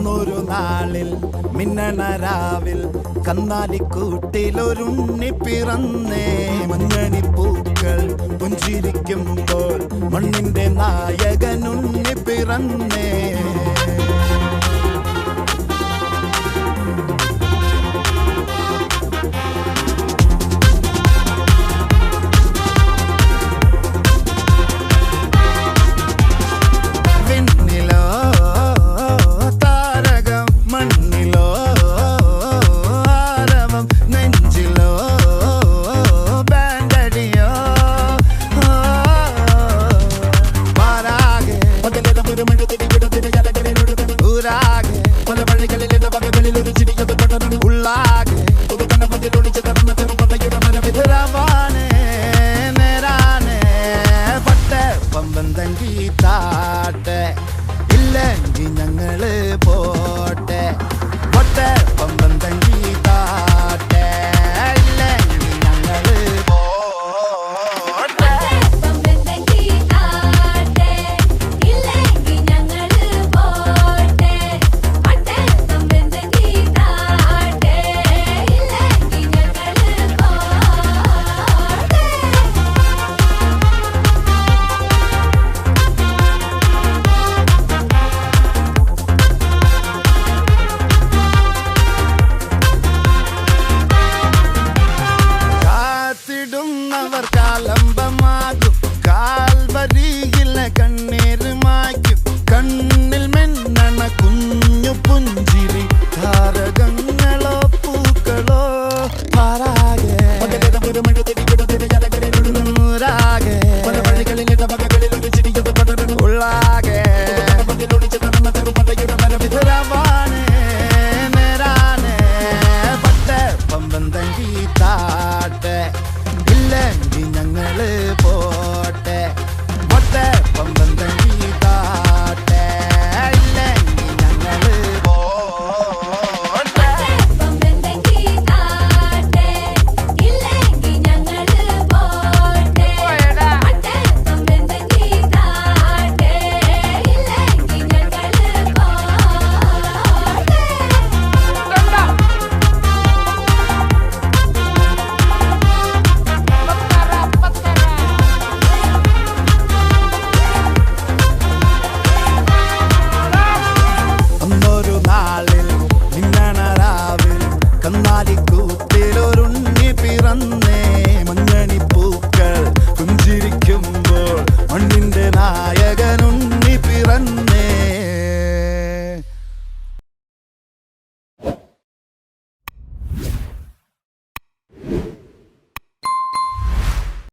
അന്നൊരു നാളിൽ മിന്നണരാവിൽ കന്നാലിക്കൂട്ടിലൊരുണ്ണി പിറന്നേ. മഞ്ഞണിപ്പൂക്കൾ പുഞ്ചിരിക്കുമ്പോൾ മണ്ണിന്റെ നായകനുണ്ണി പിറന്നേ. ഇല്ലെങ്കിൽ ഞങ്ങള് പോട്ടെ പൊട്ടെ പമ്പം തങ്കി താട്ടെ. ഇല്ലെങ്കിൽ ഞങ്ങള് പോട്ടെ പമ്പം തങ്കി താട്ടെ. ഇല്ലെങ്കിൽ ഞങ്ങള് പോട്ടെ പൊട്ടെ പമ്പം തങ്കി താട്ടെ. ഇല്ലെങ്കിൽ ഞങ്ങള് പോട്ടെ. അവർ കാലംബമാകും കാൽവരിയിലെ കണ്ണീര് മായ്ക്കും. കണ്ണിൽ മെന്നണ കുഞ്ഞു പുഞ്ചിരി താരകങ്ങളോ പൂക്കളോ പാരാകെ ഉള്ളാകെ പട്ടെ പമ്പം തങ്കി താട്ടെ. ഇല്ലെങ്കിൽ ഞങ്ങള് പോട്ടെ പൊട്ടെ പമ്പം തങ്കി താട്ടെ. ഇല്ലെങ്കിൽ ഞങ്ങള് പോട്ടെ പമ്പം തങ്കി താട്ടെ. ഇല്ലെങ്കിൽ ഞങ്ങള് പോട്ടെ പൊട്ടെ പമ്പം തങ്കി താട്ടെ. ഇല്ലെങ്കിൽ ഞങ്ങള് പോട്ടെ. അന്നൊരു നാളിൽ മിന്നണരാവിൽ കന്നാലിക്കൂട്ടിലൊരുണ്ണി പിറന്നേ. മഞ്ഞണിപ്പൂക്കൾ പുഞ്ചിരിക്കുമ്പോൾ മണ്ണിന്റെ നായകനുണ്ണി പിറന്നേ.